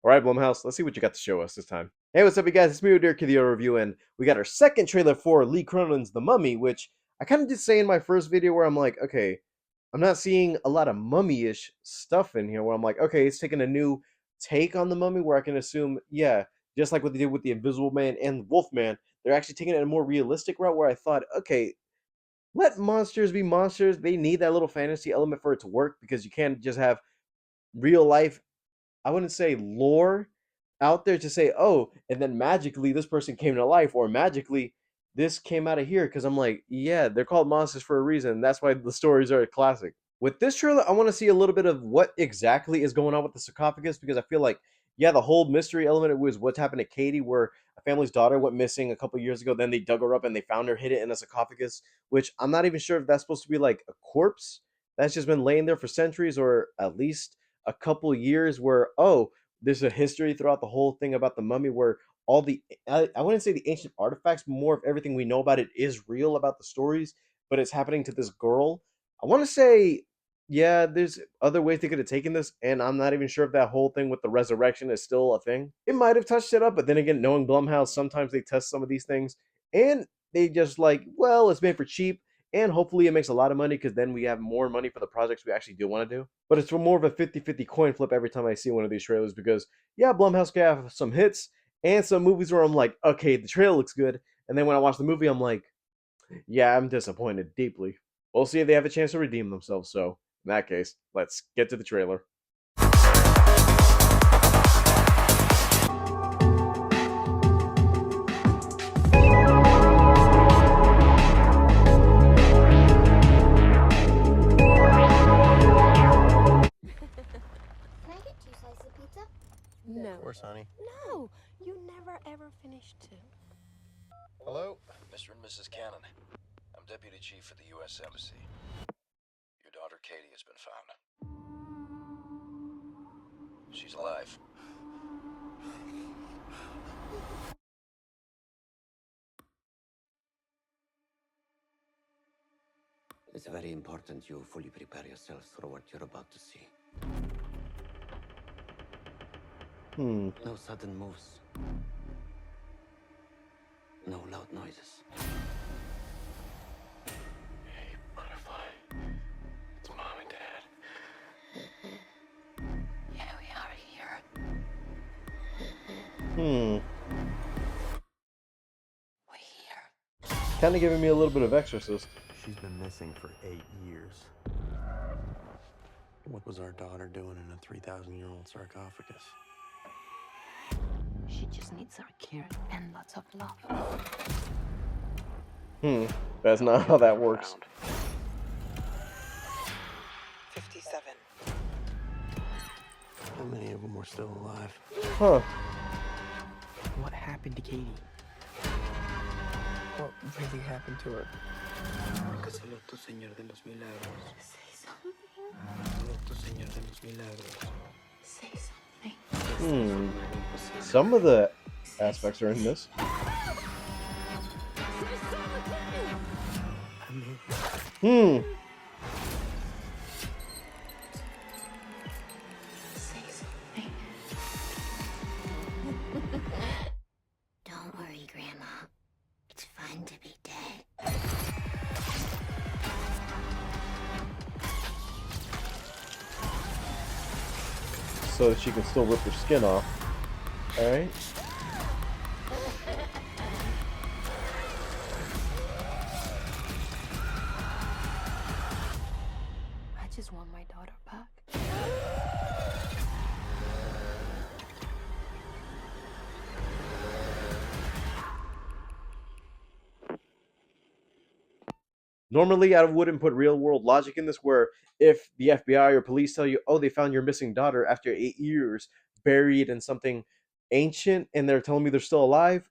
All right, Blumhouse, let's see what you got to show us this time. Hey, what's up, you guys? It's me, Dear Kiddio Review, and we got our second trailer for Lee Cronin's The Mummy, which I kind of did say in my first video where I'm like, okay, I'm not seeing a lot of mummy-ish stuff in here where I'm like, okay, it's taking a new take on the mummy where I can assume, yeah, just like what they did with the Invisible Man and Wolfman, they're actually taking it a more realistic route where I thought, okay, let monsters be monsters. They need that little fantasy element for it to work because you can't just have real life, I wouldn't say lore out there to say, oh, and then magically this person came to life, or magically this came out of here. Because I'm like, yeah, they're called monsters for a reason. That's why the stories are a classic. With this trailer, I want to see a little bit of what exactly is going on with the sarcophagus because I feel like, yeah, the whole mystery element was what's happened to Katie, where a family's daughter went missing a couple years ago. Then they dug her up and they found her hidden in a sarcophagus, which I'm not even sure if that's supposed to be like a corpse that's just been laying there for centuries or at least a couple years where, oh, there's a history throughout the whole thing about the mummy where all the, I wouldn't say the ancient artifacts, but more of everything we know about it is real about the stories, but it's happening to this girl. I want to say, yeah, there's other ways they could have taken this, and I'm not even sure if that whole thing with the resurrection is still a thing. It might have touched it up, but then again, knowing Blumhouse, sometimes they test some of these things and they just like, well, it's made for cheap, and hopefully it makes a lot of money because then we have more money for the projects we actually do want to do. But it's more of a 50-50 coin flip every time I see one of these trailers because, yeah, Blumhouse can have some hits and some movies where I'm like, okay, the trailer looks good. And then when I watch the movie, I'm like, yeah, I'm disappointed deeply. We'll see if they have a chance to redeem themselves. So, in that case, let's get to the trailer. Can I get 2 slices of pizza? No. Of course, honey. No, you never ever finish two. Hello? Mr. and Mrs. Cannon, I'm Deputy Chief at the U.S. Embassy. Your daughter Katie has been found. She's alive. It's very important you fully prepare yourself for what you're about to see. No sudden moves. No loud noises. Hey, Butterfly. It's Mom and Dad. Yeah, we are here. We're here. Kind of giving me a little bit of Exorcist. She's been missing for 8 years. What was our daughter doing in a 3,000-year-old sarcophagus? She just needs our care and lots of love. That's not how that works. 57. How many of them were still alive? Huh. What happened to Katie? What really happened to her? Que se lo tu Señor de los Milagros. Say something. Se lo tu Señor de los Milagros. Say something. Some of the aspects are in this. Say something. Don't worry, Grandma. It's fun to be dead. So that she can still rip her skin off. Alright. I just want my daughter back. Normally, I wouldn't put real world logic in this where if the FBI or police tell you, oh, they found your missing daughter after 8 years buried in something ancient and they're telling me they're still alive,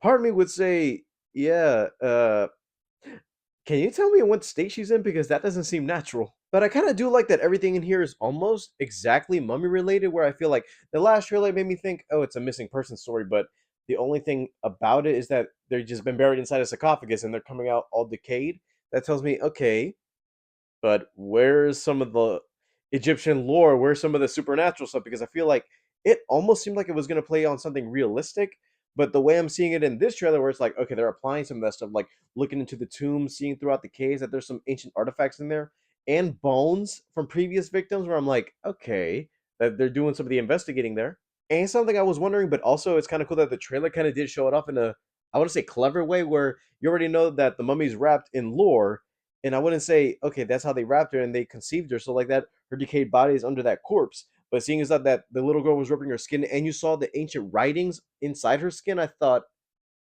part of me would say, yeah, can you tell me in what state she's in? Because that doesn't seem natural. But I kind of do like that everything in here is almost exactly mummy related, where I feel like the last trailer made me think, oh, it's a missing person story, but the only thing about it is that they've just been buried inside a sarcophagus and they're coming out all decayed. That tells me, okay, but where's some of the Egyptian lore? Where's some of the supernatural stuff? Because I feel like it almost seemed like it was going to play on something realistic. But the way I'm seeing it in this trailer, where it's like, okay, they're applying some of that stuff, like looking into the tombs, seeing throughout the caves that there's some ancient artifacts in there and bones from previous victims, where I'm like, okay, that they're doing some of the investigating there. And something I was wondering, but also it's kind of cool that the trailer kind of did show it off in a, I want to say, clever way, where you already know that the mummy's wrapped in lore, and I wouldn't say, okay, that's how they wrapped her and they conceived her, so like that, her decayed body is under that corpse. But seeing as that the little girl was ripping her skin, and you saw the ancient writings inside her skin, I thought,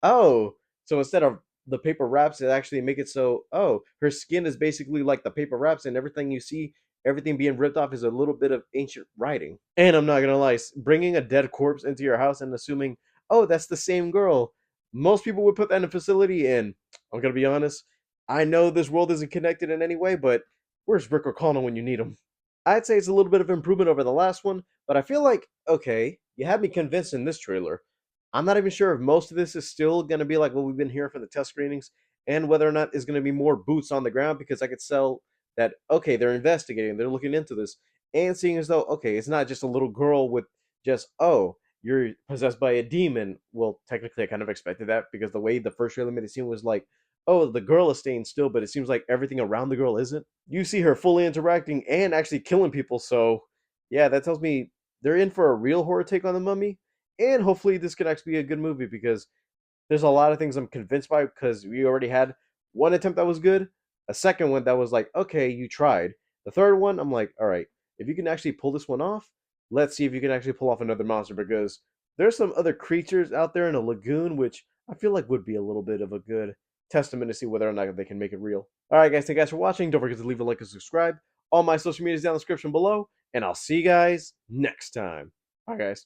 oh, so instead of the paper wraps, it actually make it so, oh, her skin is basically like the paper wraps, and everything you see, everything being ripped off is a little bit of ancient writing. And I'm not gonna lie, bringing a dead corpse into your house and assuming, oh, that's the same girl, most people would put that in a facility. And I'm gonna be honest, I know this world isn't connected in any way, but where's Rick or Connell when you need him? I'd say it's a little bit of improvement over the last one, but I feel like, okay, you had me convinced in this trailer. I'm not even sure if most of this is still going to be like what we've been hearing for the test screenings, and whether or not it's going to be more boots on the ground, because I could sell that, okay, they're investigating, they're looking into this, and seeing as though, okay, it's not just a little girl with just, oh, you're possessed by a demon. Well, technically, I kind of expected that because the way the first trailer made it seem was like, oh, the girl is staying still, but it seems like everything around the girl isn't. You see her fully interacting and actually killing people, so yeah, that tells me they're in for a real horror take on the mummy. And hopefully this could actually be a good movie, because there's a lot of things I'm convinced by, because we already had one attempt that was good, a second one that was like, okay, you tried. The third one, I'm like, all right, if you can actually pull this one off, let's see if you can actually pull off another monster, because there's some other creatures out there in a lagoon, which I feel like would be a little bit of a good testament to see whether or not they can make it real. All right, guys, thank you guys for watching. Don't forget to leave a like and subscribe. All my social media is down in the description below, and I'll see you guys next time. Bye, guys.